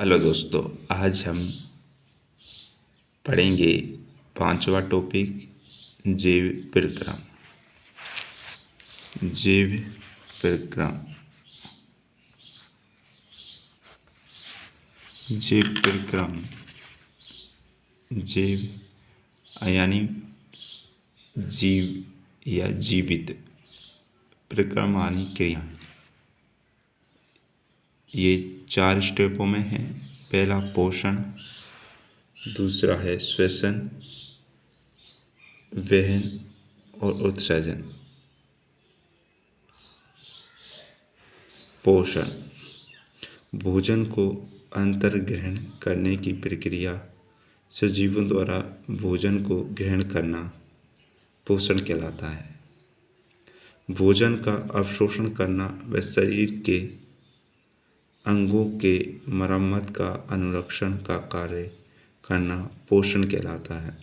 Hello दोस्तों, आज हम पढ़ेंगे पांचवा टॉपिक जीव परिक्रम। जीव परिक्रम जीव परिक्रम जीव यानी जीव या जीवित, परिक्रम यानी क्रिया। ये 4 स्टेपों में है। पहला पोषण, दूसरा है श्वसन, वहन और उत्सर्जन। पोषण भोजन को अंतर्ग्रहण करने की प्रक्रिया। सजीवों द्वारा भोजन को ग्रहण करना पोषण कहलाता है। भोजन का अवशोषण करना व शरीर के अंगों के मरम्मत का अनुरक्षण का कार्य करना पोषण कहलाता है।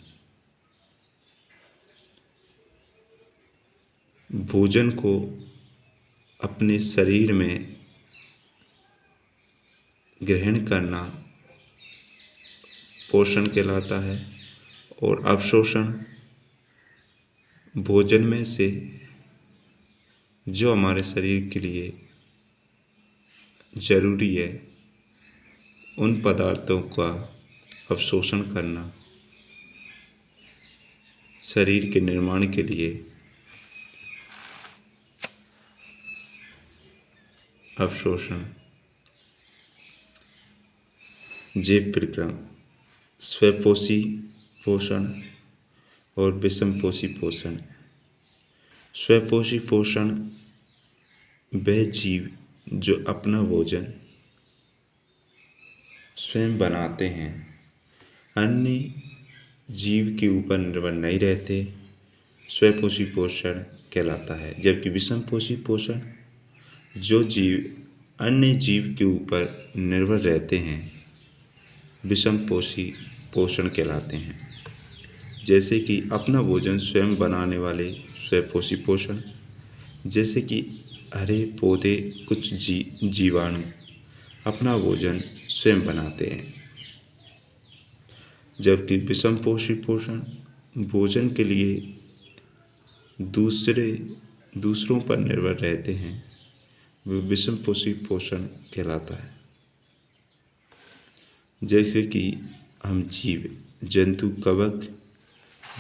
भोजन को अपने शरीर में ग्रहण करना पोषण कहलाता है और अवशोषण भोजन में से जो हमारे शरीर के लिए जरूरी है उन पदार्थों का अवशोषण करना शरीर के निर्माण के लिए अवशोषण। जीव परिक्रम स्वपोषी पोषण और विषमपोषी पोषण। स्वपोषी पोषण वह जीव जो अपना भोजन स्वयं बनाते हैं, अन्य जीव के ऊपर निर्भर नहीं रहते, स्वपोषी पोषण कहलाता है। जबकि विषमपोषी पोषण जो जीव अन्य जीव के ऊपर निर्भर रहते हैं, विषमपोषी पोषण कहलाते हैं। जैसे कि अपना भोजन स्वयं बनाने वाले स्वपोषी पोषण, जैसे कि हरे पौधे, कुछ जीवाणु अपना भोजन स्वयं बनाते हैं। जबकि विषमपोषी पोषण भोजन के लिए दूसरों पर निर्भर रहते हैं, वो विषमपोषी पोषण कहलाता है। जैसे कि हम जीव जंतु कवक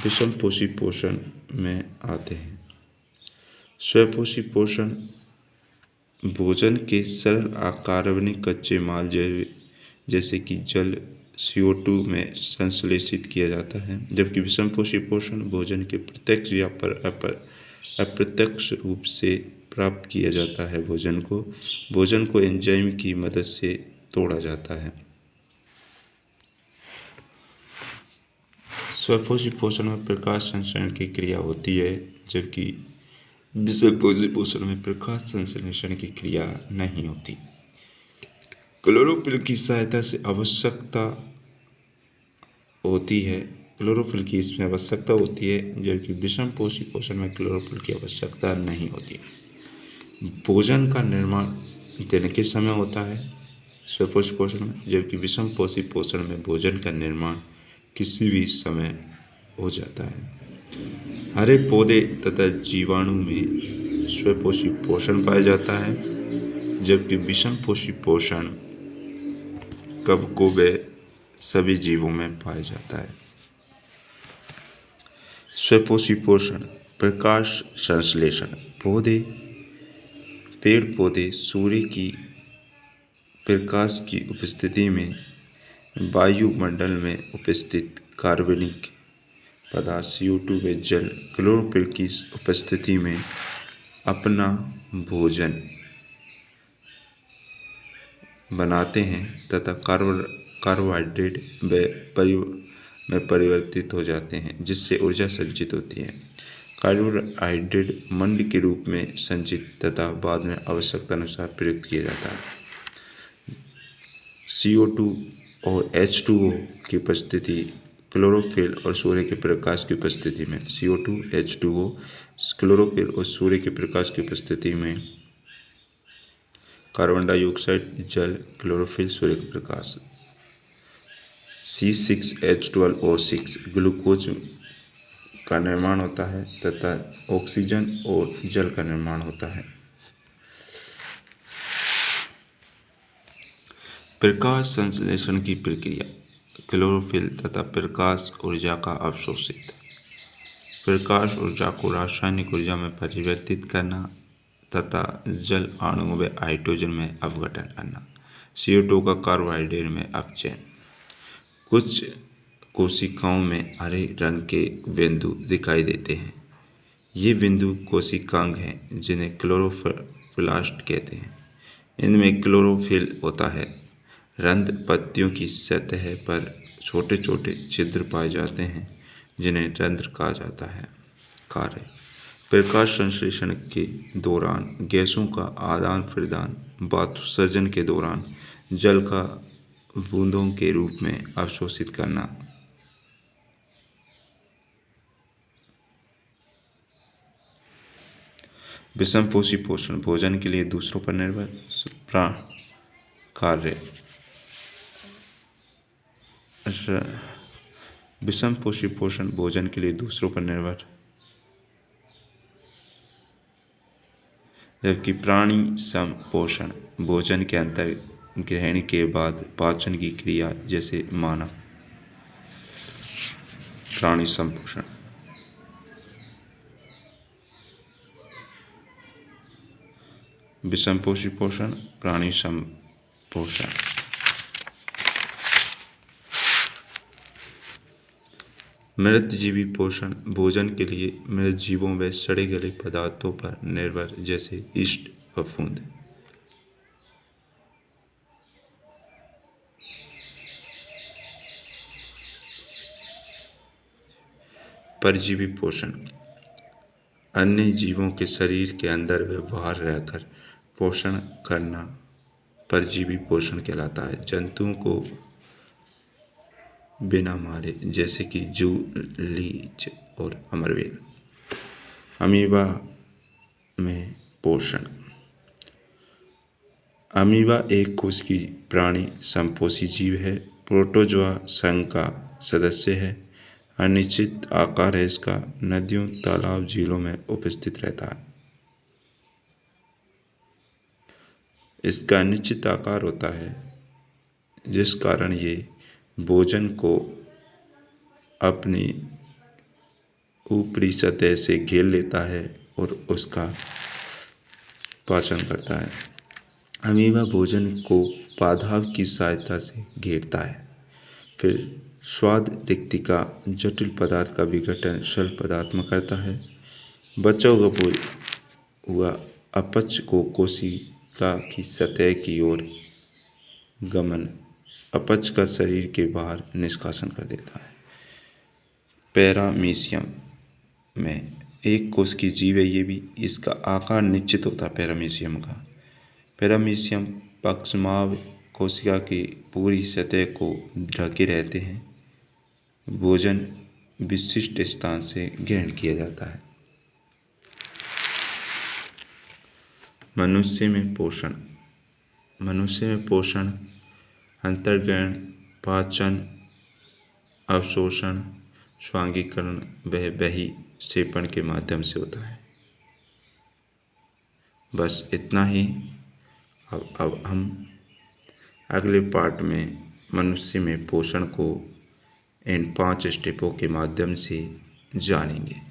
विषमपोषी पोषण में आते हैं। स्वपोषी पोषण भोजन के सरल अकार्बनिक कच्चे माल जैसे कि जल CO2 में संश्लेषित किया जाता है। जबकि विषमपोषी पोषण भोजन के प्रत्यक्ष या अप्रत्यक्ष रूप से प्राप्त किया जाता है। भोजन को एंजाइम की मदद से तोड़ा जाता है। स्वपोषी पोषण में प्रकाश संश्लेषण की क्रिया होती है, जबकि विषमपोषी पोषण में प्रकाश संश्लेषण की क्रिया नहीं होती। क्लोरोफिल की सहायता से आवश्यकता होती है, क्लोरोफिल की इसमें आवश्यकता होती है, जबकि विषमपोषी पोषण में क्लोरोफिल की आवश्यकता नहीं होती। भोजन का निर्माण दिन के समय होता है स्वपोषी पोषण में, जबकि विषमपोषी पोषण में भोजन का निर्माण किसी भी समय हो जाता है। हरे पौधे तथा जीवाणु में स्वपोषी पोषण पाया जाता है, जबकि विषमपोषी पोषण कवकों व सभी जीवों में पाया जाता है। स्वपोषी पोषण प्रकाश संश्लेषण पेड़ पौधे सूर्य की प्रकाश की उपस्थिति में वायुमंडल में उपस्थित कार्बनिक पदार्थ CO2 व जल क्लोरोफिल की उपस्थिति में अपना भोजन बनाते हैं तथा कार्बोहाइड्रेट में परिवर्तित हो जाते हैं, जिससे ऊर्जा संचित होती है। कार्बोहाइड्रेट मंड के रूप में संचित तथा बाद में आवश्यकता अनुसार प्रयुक्त किया जाता है। CO2 और H2O की उपस्थिति, क्लोरोफिल और सूर्य के प्रकाश की उपस्थिति में CO2, H2O, क्लोरोफिल और सूर्य के प्रकाश की उपस्थिति में कार्बन डाइऑक्साइड, जल, क्लोरोफिल, सूर्य का प्रकाश। C6H12O6 ग्लूकोज का निर्माण होता है तथा ऑक्सीजन और जल का निर्माण होता है। प्रकाश संश्लेषण की प्रक्रिया। क्लोरोफिल तथा प्रकाश ऊर्जा का अवशोषित। प्रकाश ऊर्जा को रासायनिक ऊर्जा में परिवर्तित करना तथा जल अणुओं व हाइड्रोजन में अपघटन करना। CO2 का कार्बोहाइड्रेट में अपचयन। कुछ कोशिकाओं में हरे रंग के बिंदु दिखाई देते हैं। ये बिंदु कोशिकांग हैं जिन्हें क्लोरोप्लास्ट कहते हैं। इनमें क्लोरोफिल होता है। रंध्र पत्तियों की सतह पर छोटे छोटे छिद्र पाए जाते हैं जिन्हें रंध्र कहा जाता है। कार्य। प्रकाश संश्लेषण के दौरान गैसों का आदान प्रदान, वातुसर्जन के दौरान जल का बूंदों के रूप में अवशोषित करना। विषमपोषी पोषण। भोजन के लिए दूसरों पर निर्भर कार्य। विषमपोषी पोषण भोजन के लिए दूसरों पर निर्भर, जबकि प्राणी संपोषण भोजन के अंतर ग्रहण के बाद पाचन की क्रिया जैसे मानव। प्राणी संपोषण। विषमपोषी पोषण, प्राणी संपोषण। मृतजीवी पोषण भोजन के लिए मृत जीवों व सड़े गले पदार्थों पर निर्भर जैसे यीस्ट, फफूंद। परजीवी पोषण अन्य जीवों के शरीर के अंदर व बाहर रहकर पोषण करना परजीवी पोषण कहलाता है। जंतुओं को बिना मारे जैसे कि जू, लीच और अमरवेल। अमीबा में पोषण। अमीबा एक कोशिकीय प्राणी संपोषी जीव है। प्रोटोजोआ संघ का सदस्य है। अनिश्चित आकार है इसका। नदियों, तालाब, झीलों में उपस्थित रहता है। इसका अनिश्चित आकार होता है जिस कारण ये भोजन को अपनी ऊपरी सतह से घेर लेता है और उसका पाचन करता है। अमीबा भोजन को पादाव की सहायता से घेरता है। फिर स्वाद रिक्तिका जटिल पदार्थ का विघटन सरल पदार्थ में करता है। बचा हुआ अपच को कोशिका की सतह की ओर गमन अपच का शरीर के बाहर निष्कासन कर देता है। पैरामीशियम में एक कोशिकीय जीव है ये भी। इसका आकार निश्चित होता है पैरामीशियम का। पैरामीशियम पक्षमाव कोशिका की पूरी सतह को ढके रहते हैं। भोजन विशिष्ट स्थान से ग्रहण किया जाता है। मनुष्य में पोषण। मनुष्य में पोषण अंतर्ग्रहण, पाचन, अवशोषण, स्वांगीकरण व बहिक्षेपण के माध्यम से होता है। बस इतना ही। अब हम अगले पार्ट में मनुष्य में पोषण को इन 5 स्टेपों के माध्यम से जानेंगे।